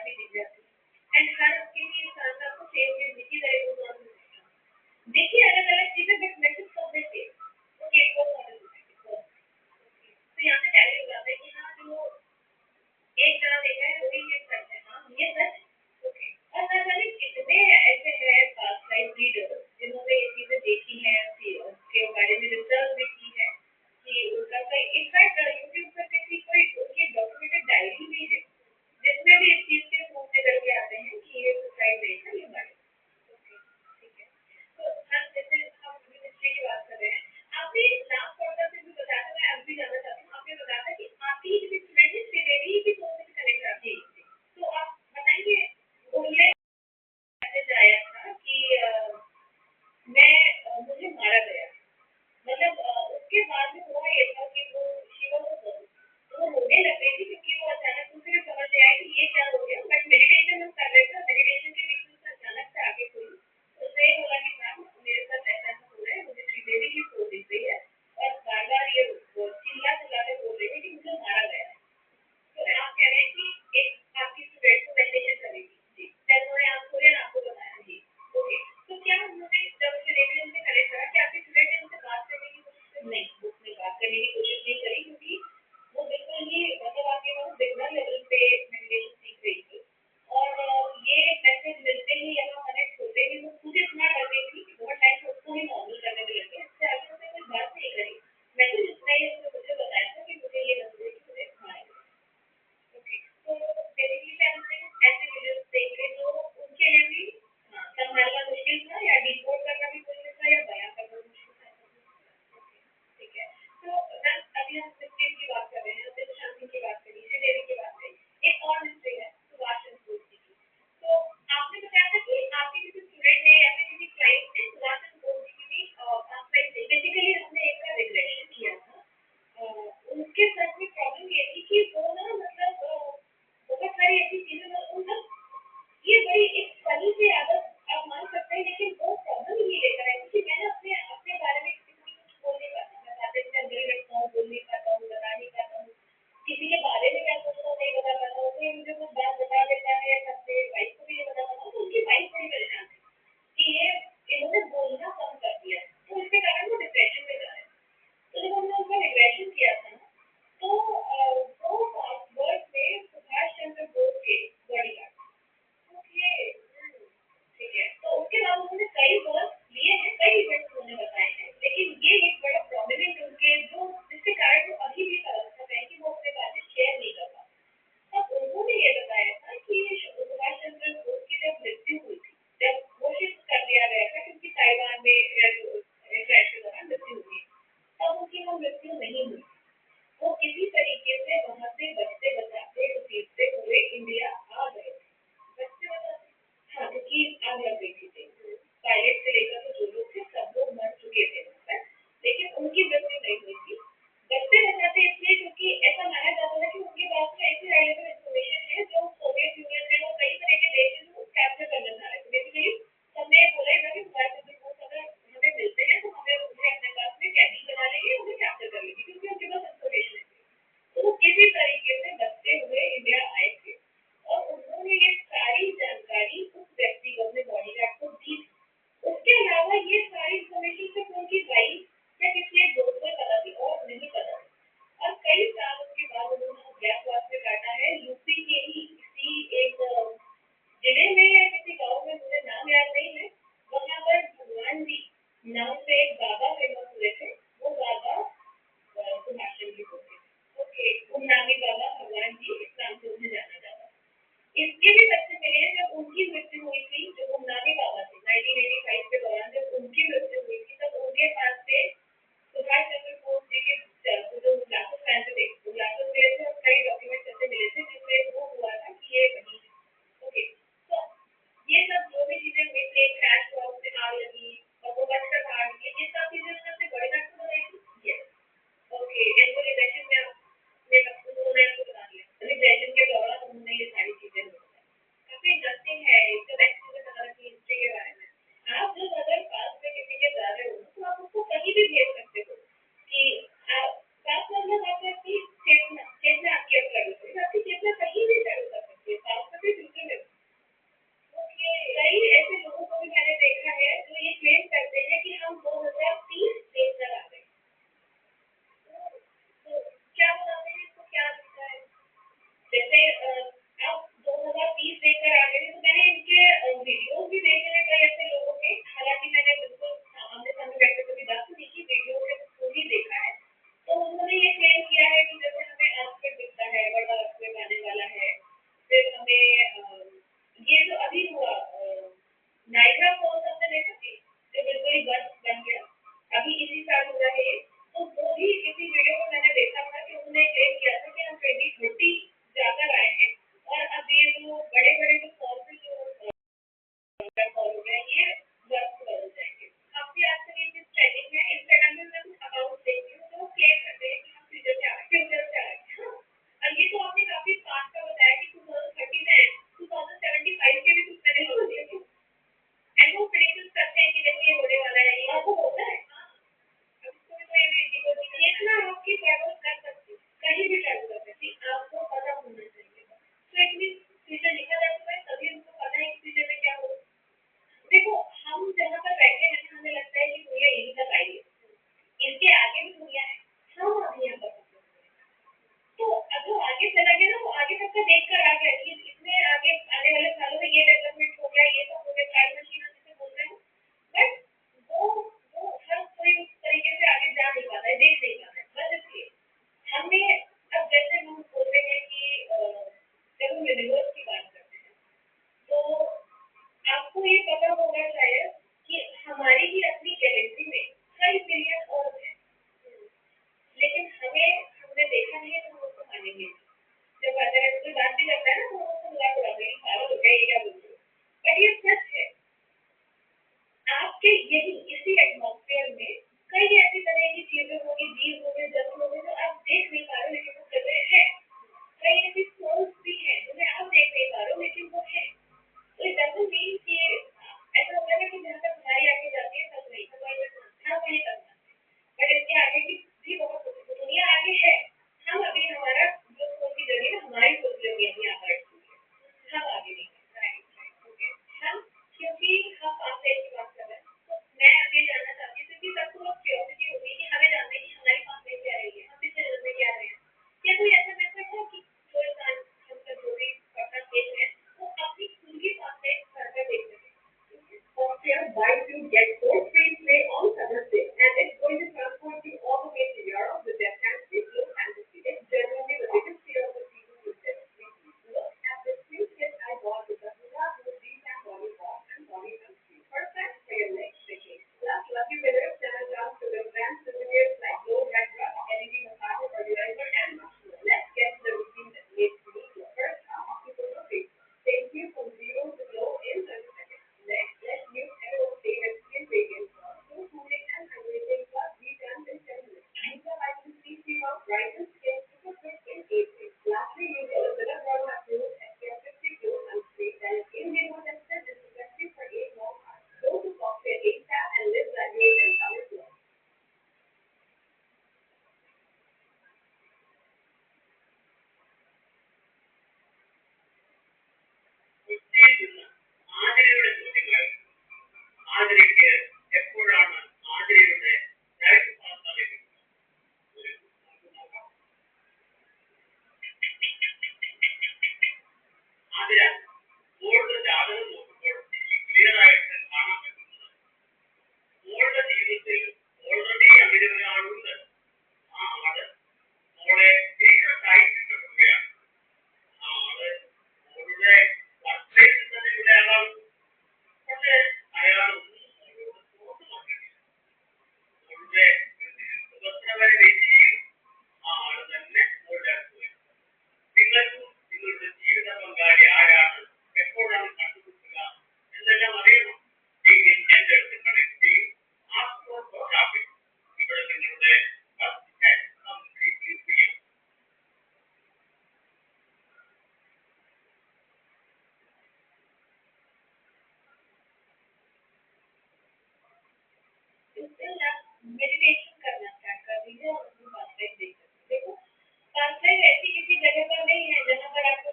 भी दिख जाती है। एंड हर किसी इंसान का आपको सेम चीज दिखी जाएगी तो देखिए अलग अलग चीजें बट मैसेज सब में सेम। ओके वो तो यहाँ पे टैली हो जाता है कि हाँ जो एक जना देखा है वही ये सच है, हाँ ये सच। ओके और ना जाने कितने ऐसे हैं पास्ट लाइफ लीडर्स जिन्होंने ये चीजें देखी हैं, उसके बारे में रिसर्च भी की है कि उनका कोई इनफैक्ट यूट्यूब पर किसी कोई उनकी डॉक्यूमेंटेड डायरी भी है जिसमें भी इस चीज के प्रूफ निकल के आते हैं कि ये सुसाइड नहीं था, ये मर्डर। ठीक है तो हम जैसे हम मिनिस्ट्री की बात कर रहे हैं, आपने लास्ट क्वार्टर से भी बताया था, मैं अब भी जानना चाहती हूँ, आपने बताया था कि आपकी लेकर आ गए थे, तो मैंने इनके वीडियोस भी देखे हैं कई ऐसे लोगों के, हालांकि मैंने बिल्कुल आमने सामने बैठ कर कभी बात नहीं की, वीडियो में खुद ही देखा है। तो उन्होंने ये क्लेम किया है कि जैसे हमें अर्थक्वेक दिखता है, बड़ा अर्थक्वेक आने वाला है, फिर हमें ये जो अभी हुआ नाइग्रा फॉल्स हमने देखा थी, जो बिल्कुल ही बर्फ बन गया, अभी इसी साल हुआ है ये। तो वो भी किसी वीडियो में मैंने देखा था कि उन्होंने क्लेम किया था कि हम 2030 जाकर आए हैं, और अब ये जो बड़े बड़े जो फॉल्स हैं, जो फॉल हो गए हैं, ये बर्फ से बदल जाएंगे। काफी आजकल ये चीज ट्रेंडिंग में, इंस्टाग्राम में मैं कुछ अकाउंट देखती हूँ तो वो क्लेम करते हैं कि हम फ्यूचर से आ रहे हैं। और ये तो आपने काफी फास्ट का बताया कि 2030 में 2075 के भी कुछ मैंने लोग दिए थे, एंड वो प्रेडिक्शन करते हैं कि देखो ये होने वाला है, ये आपको होता है। अब कोई कोई भी जितना आपकी ट्रैवल कर सकती, कहीं भी ट्रैवल कर सकती, आपको पता होना चाहिए। तो एटलीस्ट फ्यूचर लिखा जा चुका है, तभी हमको पता है कि फ्यूचर में क्या होगा। देखो, हम जहाँ पर बैठे हैं ना, हमें लगता है कि दुनिया यहीं तक आई है, इनके आगे भी दुनिया है, हम अभी यहाँ पर हैं। तो अब जो आगे चला गया ना, वो आगे तक का देख कर आ गया कि इसमें आगे आने वाले सालों में ये डेवलपमेंट हो गया, ये सब हो गया, टाइम मशीन जिसे बोलते हैं। बट वो हर कोई उस तरीके से आगे जा नहीं पाता है, देख नहीं पाता है, बस इसलिए हमने, अब जैसे हम बोलते हैं कि जब हम यूनिवर्स की बात करते हैं, तो आपको ये पता होगा शायद कि हमारी ही अपनी गैलेक्सी में कई बिलियन और हैं, लेकिन हमने देखा नहीं है, तो हम उसको मानेंगे। जब अगर कोई बात भी करता है ना, तो हम उसको मजाक उड़ाते हैं, पागल हो गया, ये क्या बोल रहे हो। बट ये सच है, आपके यही इसी एटमॉस्फेयर में कई ऐसी तरह की चीजें होंगी, जीव होंगे, जंतु होंगे, जो आप देख नहीं पा रहे हो, लेकिन वो कर रहे हैं। कई ऐसी सोल्स भी हैं जिन्हें आप देख नहीं पा रहे हो, लेकिन वो है। तो इट डजंट मीन कि ऐसा होता है कि जहाँ तक हमारी आगे जाती है तब नहीं, हमारे हाँ वहीं तक जाते हैं, बट इसके आगे की भी बहुत कुछ है। दुनिया आगे है, हम अभी हमारा जो सोच की जर्नी है, हमारी सोच जर्नी अभी आगे अटकी है, हम आगे नहीं है। Right, okay. हम, क्योंकि हम पास की बात कर रहे हैं, तो मैं ये जानना चाहती हूँ, क्योंकि सबको लोग क्यूरियोसिटी होगी कि हमें जानना है कि हमारी पास क्या रही है, हम पिछले जन्म में क्या रहे हैं। क्या कोई ऐसा मेथड है कि जो इंसान हम सब जो भी पढ़ना देख रहे हैं, वो अपनी खुद की पास करके देख सके? Software buys you get 4 free play on Thursday, and it's going to transport you all the way to Europe with their fancy flow fantasy. It's genuinely the biggest fear of the season with them. Look at this new kit I bought with the Hula Hoop Deep and Body Wash and Body Sunscreen. Perfect for your next decade. Plus, lucky winners stand a chance to win brand souvenirs like Glow Red Brush, LED massager moisturizer, and much more. Let's get to the routine that makes me your first half super looking. Thank you from zero to glow in 30 seconds. Next, let's use everyone's favorite skin radiance balm. So cooling and hydrating, plus redone in 10 minutes. Use the vitamin C serum, brighten skin super quick in 8 days. Lastly, use the Villa Brown approved SPF 50 Glow Sunscreen that is in vivo tested and protective for 8 long hours. Go to Software ASAP and live that radiant summer glow. ആതിരയുടെ ചോദ്യങ്ങൾ, ആതിരയ്ക്ക് എപ്പോഴാണ് ആതിരയുടെ direct pass ലഭിക്കുന്നത്? നമുക്ക് നോക്കാം. ആതിര, മോളുടെ ജാതകം നോക്കുമ്പോൾ clear ആയിട്ട് കാണാൻ പറ്റുന്നത് മോളുടെ ജീവിതത്തിൽ ഓൾറെഡി അങ്ങനെ ഒരാളുണ്ട്. ആ ആള് മോളെ സീക്രട്ടായി ഇഷ്ടപ്പെടുകയാണ്. ആ ആള് മോളുടെ വർക്ക് പ്ലേസിൽ തന്നെ ഉള്ള ആളാണ്. പക്ഷേ അയാളൊന്നും മോളോട് തുറന്നു പറഞ്ഞിട്ടില്ല. മോളുടെ ഉപദ്രവരെ രീതിയിൽ ആ ആള് തന്നെ മോളുടെ അടുത്ത് വരും. നിങ്ങൾക്കും നിങ്ങളുടെ ജീവിത പങ്കാളി ആരാണ്, എപ്പോഴാണ് കണ്ടുമുട്ടുക എന്നെല്ലാം അറിയണം എങ്കിൽ എന്റെ അടുത്ത് കണക്ട് ചെയ്യും. ഇവിടെ നിങ്ങളുടെ കംപ്ലീറ്റ്ലി ഫ്രീ ആണ്. मेडिटेशन करना स्टार्ट कर दीजिए और अपनी पास लाइफ देख सकते। देखो, पास लाइफ ऐसी किसी जगह पर नहीं है जहाँ पर आपको